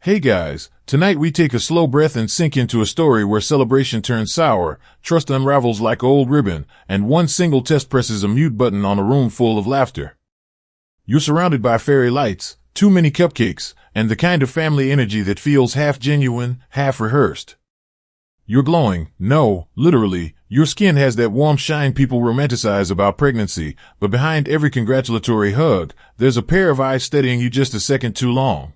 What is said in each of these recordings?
Hey guys, tonight we take a slow breath and sink into a story where celebration turns sour, trust unravels like old ribbon, and one single test presses a mute button on a room full of laughter. You're surrounded by fairy lights, too many cupcakes, and the kind of family energy that feels half genuine, half rehearsed. You're glowing. No, literally, your skin has that warm shine people romanticize about pregnancy, but behind every congratulatory hug, there's a pair of eyes studying you just a second too long.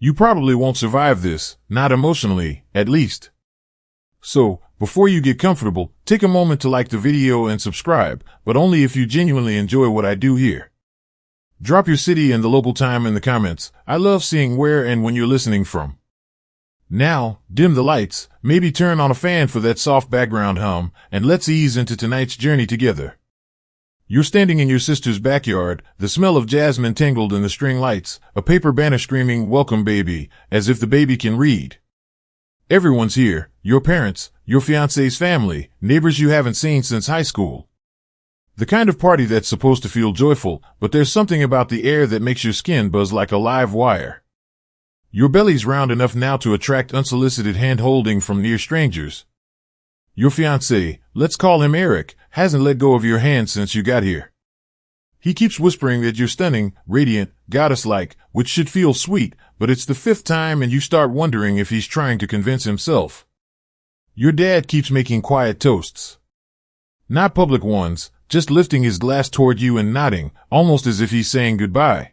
You probably won't survive this, not emotionally, at least. So, before you get comfortable, take a moment to like the video and subscribe, but only if you genuinely enjoy what I do here. Drop your city and the local time in the comments. I love seeing where and when you're listening from. Now, dim the lights, maybe turn on a fan for that soft background hum, and let's ease into tonight's journey together. You're standing in your sister's backyard, the smell of jasmine tangled in the string lights, a paper banner screaming, "Welcome, baby," as if the baby can read. Everyone's here, your parents, your fiancé's family, neighbors you haven't seen since high school. The kind of party that's supposed to feel joyful, but there's something about the air that makes your skin buzz like a live wire. Your belly's round enough now to attract unsolicited hand-holding from near strangers. Your fiancé, let's call him Eric, hasn't let go of your hand since you got here. He keeps whispering that you're stunning, radiant, goddess-like, which should feel sweet, but it's the fifth time and you start wondering if he's trying to convince himself. Your dad keeps making quiet toasts. Not public ones, just lifting his glass toward you and nodding, almost as if he's saying goodbye.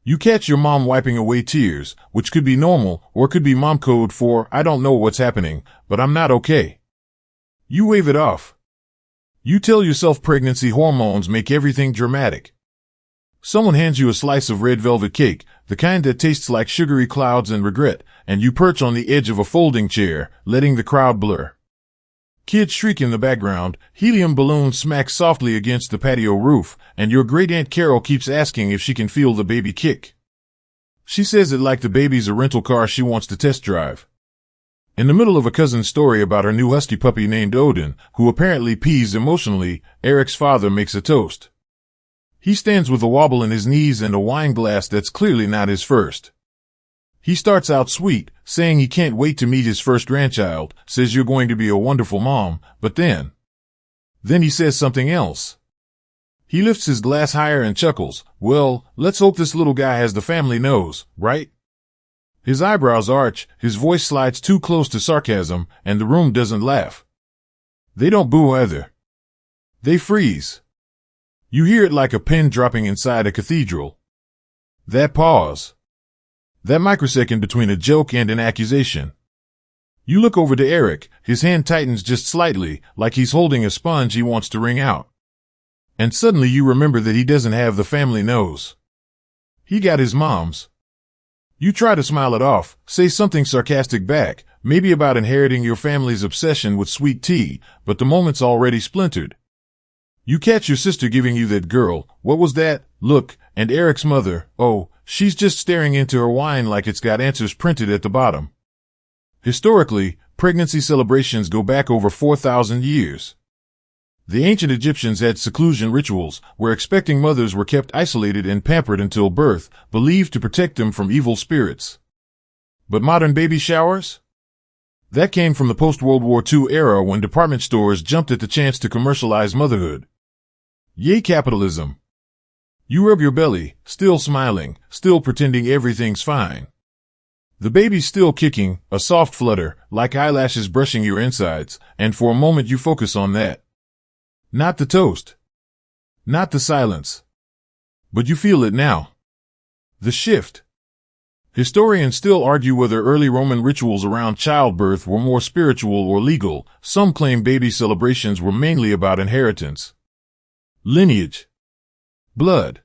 You catch your mom wiping away tears, which could be normal, or could be mom code for, "I don't know what's happening, but I'm not okay." You wave it off. You tell yourself pregnancy hormones make everything dramatic. Someone hands you a slice of red velvet cake, the kind that tastes like sugary clouds and regret, and you perch on the edge of a folding chair, letting the crowd blur. Kids shriek in the background, helium balloons smack softly against the patio roof, and your great-aunt Carol keeps asking if she can feel the baby kick. She says it like the baby's a rental car she wants to test drive. In the middle of a cousin's story about her new husky puppy named Odin, who apparently pees emotionally, Eric's father makes a toast. He stands with a wobble in his knees and a wine glass that's clearly not his first. He starts out sweet, saying he can't wait to meet his first grandchild, says you're going to be a wonderful mom, but then he says something else. He lifts his glass higher and chuckles, "Well, let's hope this little guy has the family nose, right?" His eyebrows arch, his voice slides too close to sarcasm, and the room doesn't laugh. They don't boo either. They freeze. You hear it like a pin dropping inside a cathedral. That pause. That microsecond between a joke and an accusation. You look over to Eric, his hand tightens just slightly, like he's holding a sponge he wants to wring out. And suddenly you remember that he doesn't have the family nose. He got his mom's. You try to smile it off, say something sarcastic back, maybe about inheriting your family's obsession with sweet tea, but the moment's already splintered. You catch your sister giving you that "girl, what was that?" look, and Eric's mother, oh, she's just staring into her wine like it's got answers printed at the bottom. Historically, pregnancy celebrations go back over 4,000 years. The ancient Egyptians had seclusion rituals, where expecting mothers were kept isolated and pampered until birth, believed to protect them from evil spirits. But modern baby showers? That came from the post-World War II era when department stores jumped at the chance to commercialize motherhood. Yay capitalism! You rub your belly, still smiling, still pretending everything's fine. The baby's still kicking, a soft flutter, like eyelashes brushing your insides, and for a moment you focus on that. Not the toast. Not the silence. But you feel it now. The shift. Historians still argue whether early Roman rituals around childbirth were more spiritual or legal. Some claim baby celebrations were mainly about inheritance. Lineage. Blood.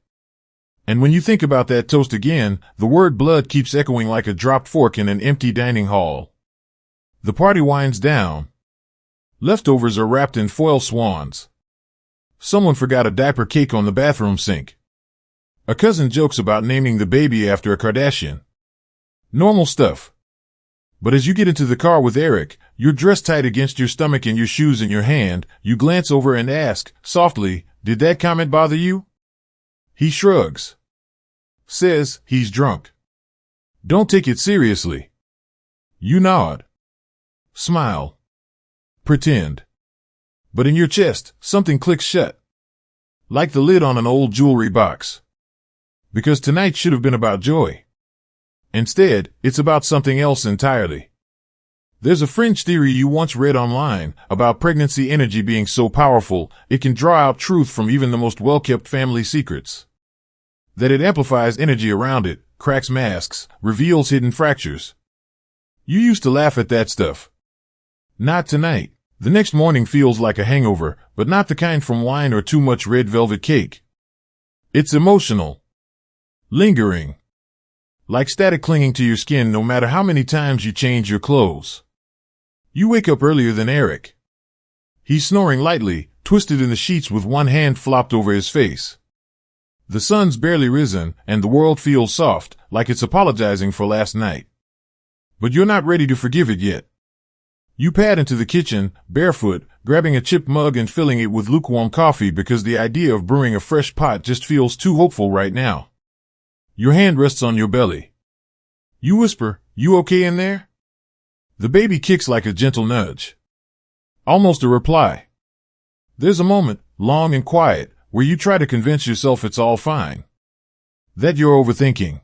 And when you think about that toast again, the word blood keeps echoing like a dropped fork in an empty dining hall. The party winds down. Leftovers are wrapped in foil swans. Someone forgot a diaper cake on the bathroom sink. A cousin jokes about naming the baby after a Kardashian. Normal stuff. But as you get into the car with Eric, you're dressed tight against your stomach and your shoes in your hand, you glance over and ask, softly, "Did that comment bother you?" He shrugs. Says he's drunk. Don't take it seriously. You nod. Smile. Pretend. But in your chest, something clicks shut. Like the lid on an old jewelry box. Because tonight should have been about joy. Instead, it's about something else entirely. There's a fringe theory you once read online about pregnancy energy being so powerful, it can draw out truth from even the most well-kept family secrets. That it amplifies energy around it, cracks masks, reveals hidden fractures. You used to laugh at that stuff. Not tonight. The next morning feels like a hangover, but not the kind from wine or too much red velvet cake. It's emotional. Lingering. Like static clinging to your skin no matter how many times you change your clothes. You wake up earlier than Eric. He's snoring lightly, twisted in the sheets with one hand flopped over his face. The sun's barely risen, and the world feels soft, like it's apologizing for last night. But you're not ready to forgive it yet. You pad into the kitchen, barefoot, grabbing a chipped mug and filling it with lukewarm coffee because the idea of brewing a fresh pot just feels too hopeful right now. Your hand rests on your belly. You whisper, "You okay in there?" The baby kicks like a gentle nudge. Almost a reply. There's a moment, long and quiet, where you try to convince yourself it's all fine. That you're overthinking.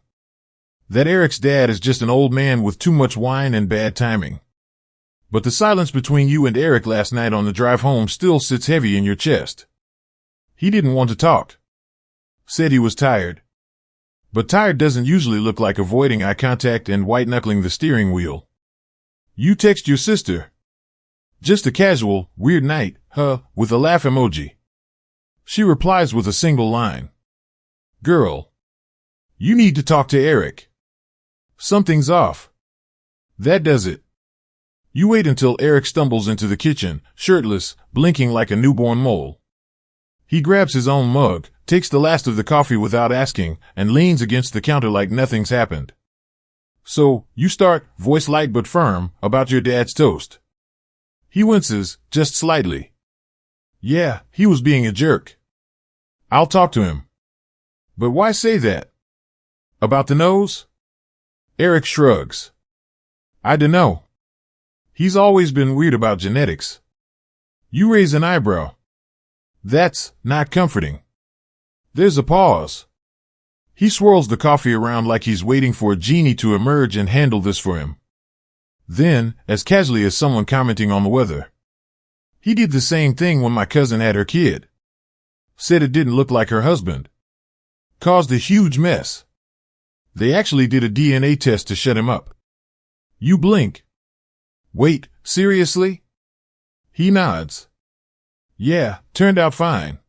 That Eric's dad is just an old man with too much wine and bad timing. But the silence between you and Eric last night on the drive home still sits heavy in your chest. He didn't want to talk. Said he was tired. But tired doesn't usually look like avoiding eye contact and white-knuckling the steering wheel. You text your sister. Just a casual, weird night, huh, with a laugh emoji. She replies with a single line. Girl. You need to talk to Eric. Something's off. That does it. You wait until Eric stumbles into the kitchen, shirtless, blinking like a newborn mole. He grabs his own mug, takes the last of the coffee without asking, and leans against the counter like nothing's happened. So, you start, voice light but firm, about your dad's toast. He winces, just slightly. Yeah, he was being a jerk. I'll talk to him. But why say that? About the nose? Eric shrugs. I dunno. He's always been weird about genetics. You raise an eyebrow. That's not comforting. There's a pause. He swirls the coffee around like he's waiting for a genie to emerge and handle this for him. Then, as casually as someone commenting on the weather. He did the same thing when my cousin had her kid. Said it didn't look like her husband. Caused a huge mess. They actually did a DNA test to shut him up. You blink. Wait, seriously? He nods. Yeah, turned out fine.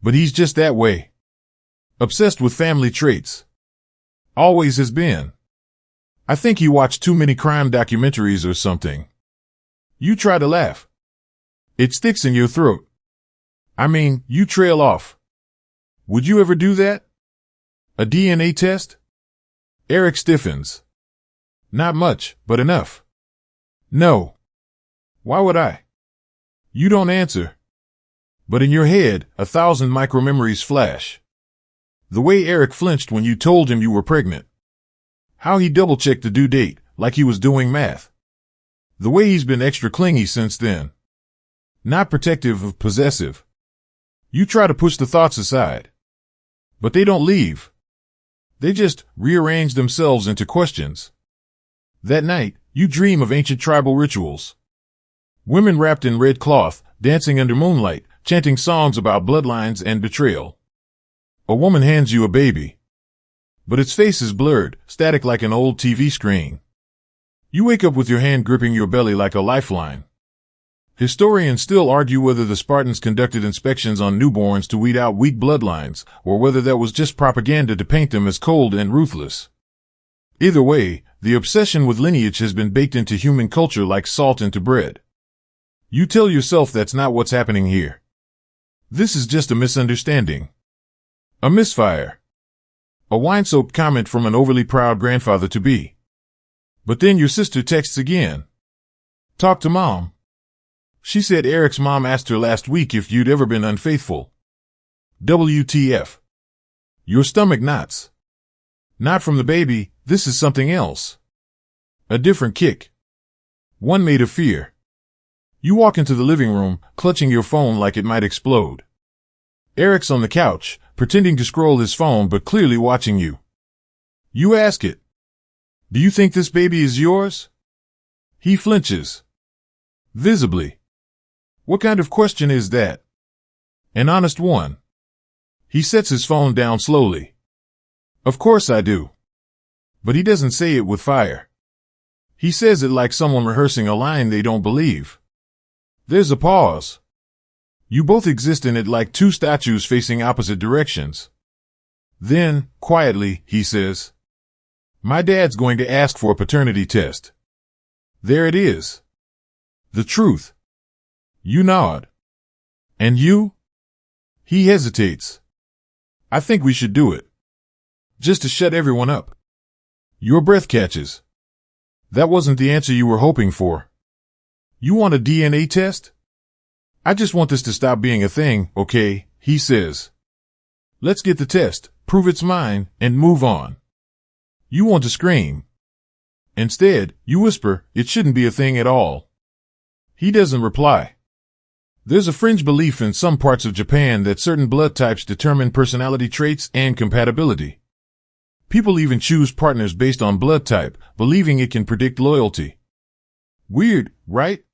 But he's just that way. Obsessed with family traits. Always has been. I think he watched too many crime documentaries or something. You try to laugh. It sticks in your throat. I mean, you trail off. Would you ever do that? A DNA test? Eric stiffens. Not much, but enough. No. Why would I? You don't answer. But in your head, 1,000 micro-memories flash. The way Eric flinched when you told him you were pregnant. How he double-checked the due date, like he was doing math. The way he's been extra clingy since then. Not protective, possessive. You try to push the thoughts aside. But they don't leave. They just rearrange themselves into questions. That night, you dream of ancient tribal rituals. Women wrapped in red cloth, dancing under moonlight, chanting songs about bloodlines and betrayal. A woman hands you a baby. But its face is blurred, static like an old TV screen. You wake up with your hand gripping your belly like a lifeline. Historians still argue whether the Spartans conducted inspections on newborns to weed out weak bloodlines, or whether that was just propaganda to paint them as cold and ruthless. Either way, the obsession with lineage has been baked into human culture like salt into bread. You tell yourself that's not what's happening here. This is just a misunderstanding. A misfire. A wine-soaked comment from an overly proud grandfather-to-be. But then your sister texts again. Talk to Mom. She said Eric's mom asked her last week if you'd ever been unfaithful. WTF. Your stomach knots. Not from the baby, this is something else. A different kick. One made of fear. You walk into the living room, clutching your phone like it might explode. Eric's on the couch, pretending to scroll his phone but clearly watching you. You ask it. Do you think this baby is yours? He flinches. Visibly. What kind of question is that? An honest one. He sets his phone down slowly. Of course I do. But he doesn't say it with fire. He says it like someone rehearsing a line they don't believe. There's a pause. You both exist in it like two statues facing opposite directions. Then, quietly, he says, "My dad's going to ask for a paternity test." There it is. The truth. You nod. And you? He hesitates. I think we should do it. Just to shut everyone up. Your breath catches. That wasn't the answer you were hoping for. You want a DNA test? I just want this to stop being a thing, okay, he says. Let's get the test, prove it's mine, and move on. You want to scream. Instead, you whisper, it shouldn't be a thing at all. He doesn't reply. There's a fringe belief in some parts of Japan that certain blood types determine personality traits and compatibility. People even choose partners based on blood type, believing it can predict loyalty. Weird, right?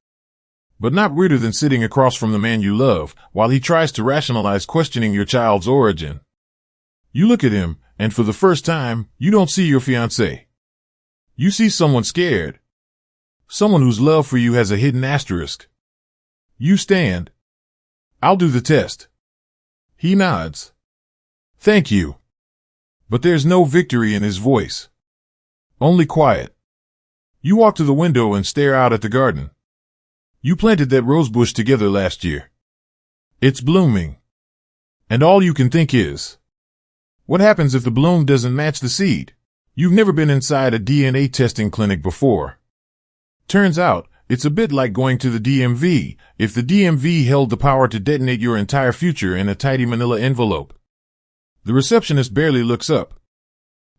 But not weirder than sitting across from the man you love while he tries to rationalize questioning your child's origin. You look at him, and for the first time, you don't see your fiancé. You see someone scared. Someone whose love for you has a hidden asterisk. You stand. I'll do the test. He nods. Thank you. But there's no victory in his voice. Only quiet. You walk to the window and stare out at the garden. You planted that rose bush together last year. It's blooming. And all you can think is, what happens if the bloom doesn't match the seed? You've never been inside a DNA testing clinic before. Turns out, it's a bit like going to the DMV, if the DMV held the power to detonate your entire future in a tidy manila envelope. The receptionist barely looks up.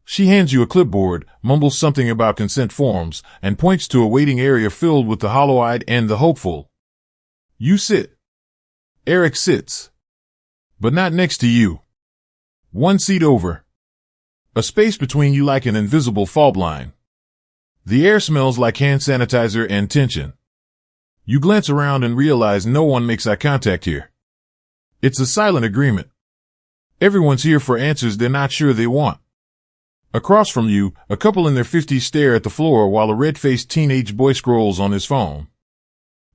She hands you a clipboard, mumbles something about consent forms, and points to a waiting area filled with the hollow-eyed and the hopeful. You sit. Eric sits. But not next to you. One seat over. A space between you like an invisible fault line. The air smells like hand sanitizer and tension. You glance around and realize no one makes eye contact here. It's a silent agreement. Everyone's here for answers they're not sure they want. Across from you, a couple in their 50s stare at the floor while a red-faced teenage boy scrolls on his phone.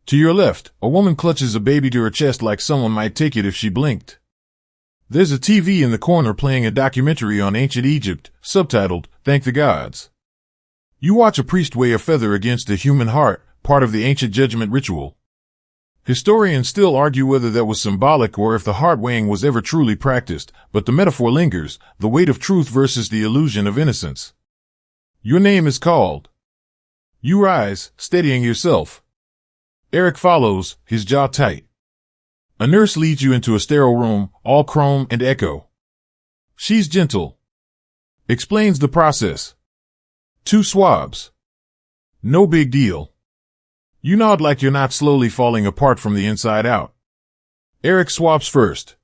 To your left, a woman clutches a baby to her chest like someone might take it if she blinked. There's a TV in the corner playing a documentary on ancient Egypt, subtitled, Thank the Gods. You watch a priest weigh a feather against a human heart, part of the ancient judgment ritual. Historians still argue whether that was symbolic or if the heart weighing was ever truly practiced, but the metaphor lingers, the weight of truth versus the illusion of innocence. Your name is called. You rise, steadying yourself. Eric follows, his jaw tight. A nurse leads you into a sterile room, all chrome and echo. She's gentle. Explains the process. 2 swabs. No big deal. You nod like you're not slowly falling apart from the inside out. Eric swabs first.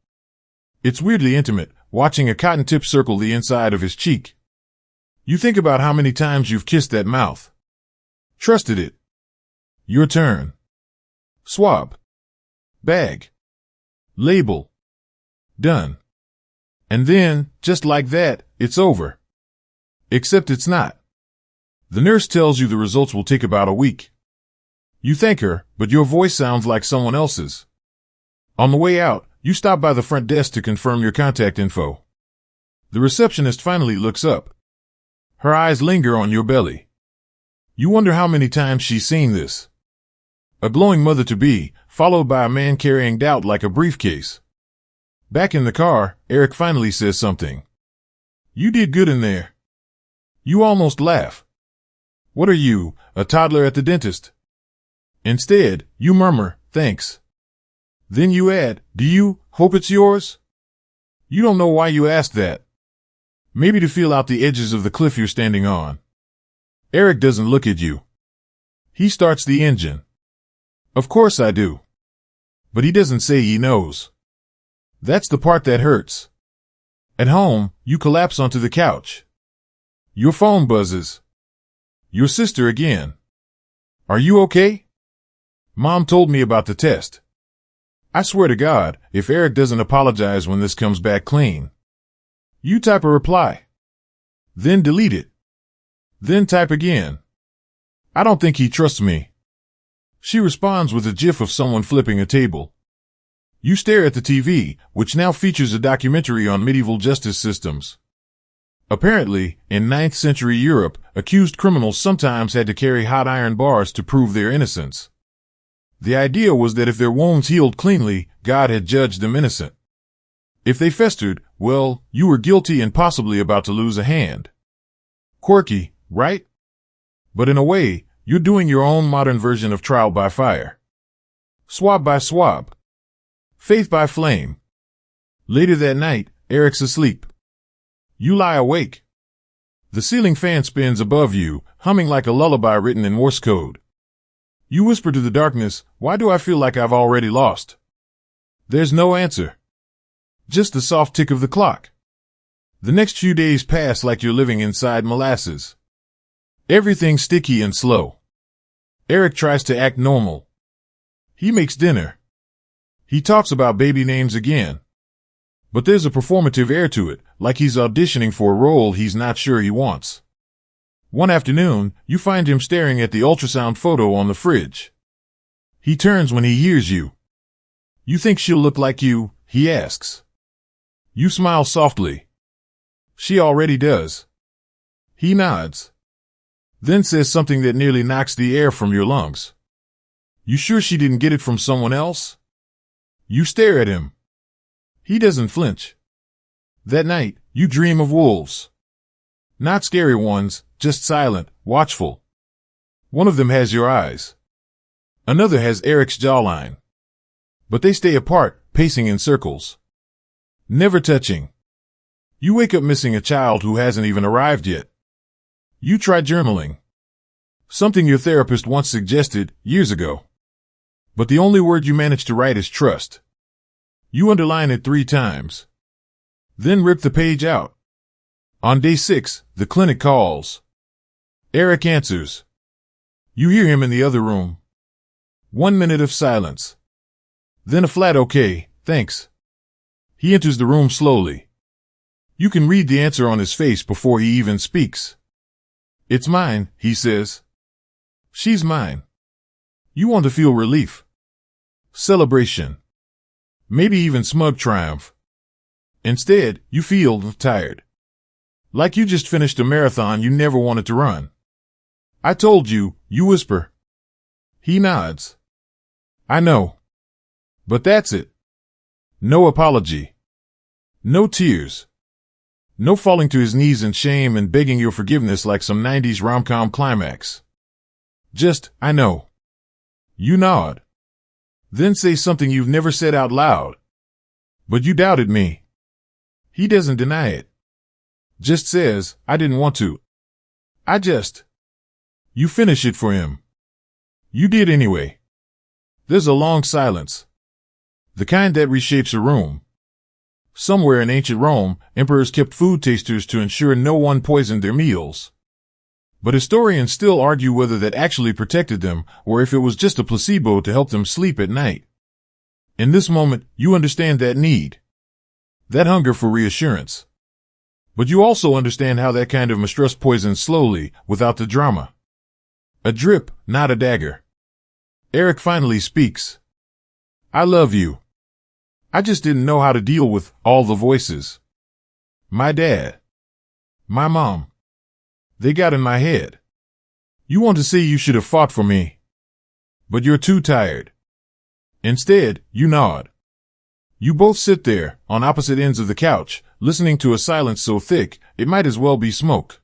It's weirdly intimate, watching a cotton tip circle the inside of his cheek. You think about how many times you've kissed that mouth. Trusted it. Your turn. Swab. Bag. Label. Done. And then, just like that, it's over. Except it's not. The nurse tells you the results will take about a week. You thank her, but your voice sounds like someone else's. On the way out, you stop by the front desk to confirm your contact info. The receptionist finally looks up. Her eyes linger on your belly. You wonder how many times she's seen this. A glowing mother-to-be, followed by a man carrying doubt like a briefcase. Back in the car, Eric finally says something. You did good in there. You almost laugh. What are you, a toddler at the dentist? Instead, you murmur, thanks. Then you add, do you hope it's yours? You don't know why you asked that. Maybe to feel out the edges of the cliff you're standing on. Eric doesn't look at you. He starts the engine. Of course I do. But he doesn't say he knows. That's the part that hurts. At home, you collapse onto the couch. Your phone buzzes. Your sister again. Are you okay? Mom told me about the test. I swear to God, if Eric doesn't apologize when this comes back clean. You type a reply. Then delete it. Then type again. I don't think he trusts me. She responds with a gif of someone flipping a table. You stare at the TV, which now features a documentary on medieval justice systems. Apparently, in 9th century Europe, accused criminals sometimes had to carry hot iron bars to prove their innocence. The idea was that if their wounds healed cleanly, God had judged them innocent. If they festered, well, you were guilty and possibly about to lose a hand. Quirky, right? But in a way, you're doing your own modern version of trial by fire. Swab by swab. Faith by flame. Later that night, Eric's asleep. You lie awake. The ceiling fan spins above you, humming like a lullaby written in Morse code. You whisper to the darkness, "Why do I feel like I've already lost?" There's no answer. Just the soft tick of the clock. The next few days pass like you're living inside molasses. Everything's sticky and slow. Eric tries to act normal. He makes dinner. He talks about baby names again. But there's a performative air to it, like he's auditioning for a role he's not sure he wants. One afternoon, you find him staring at the ultrasound photo on the fridge. He turns when he hears you. You think she'll look like you? He asks. You smile softly. She already does. He nods. Then says something that nearly knocks the air from your lungs. You sure she didn't get it from someone else? You stare at him. He doesn't flinch. That night, you dream of wolves. Not scary ones, just silent, watchful. One of them has your eyes. Another has Eric's jawline. But they stay apart, pacing in circles. Never touching. You wake up missing a child who hasn't even arrived yet. You try journaling. Something your therapist once suggested, years ago. But the only word you manage to write is trust. You underline it 3 times. Then rip the page out. On day 6, the clinic calls. Eric answers. You hear him in the other room. 1 minute of silence. Then a flat okay, thanks. He enters the room slowly. You can read the answer on his face before he even speaks. It's mine, he says. She's mine. You want to feel relief. Celebration. Maybe even smug triumph. Instead, you feel tired. Like you just finished a marathon you never wanted to run. I told you, you whisper. He nods. I know. But that's it. No apology. No tears. No falling to his knees in shame and begging your forgiveness like some 90s rom-com climax. Just, I know. You nod. Then say something you've never said out loud. But you doubted me. He doesn't deny it. Just says, I didn't want to. You finish it for him. You did anyway. There's a long silence. The kind that reshapes a room. Somewhere in ancient Rome, emperors kept food tasters to ensure no one poisoned their meals. But historians still argue whether that actually protected them, or if it was just a placebo to help them sleep at night. In this moment, you understand that need. That hunger for reassurance. But you also understand how that kind of mistrust poisons slowly, without the drama. A drip, not a dagger. Eric finally speaks. I love you. I just didn't know how to deal with all the voices. My dad. My mom. They got in my head. You want to say you should have fought for me. But you're too tired. Instead, you nod. You both sit there, on opposite ends of the couch, listening to a silence so thick, it might as well be smoke.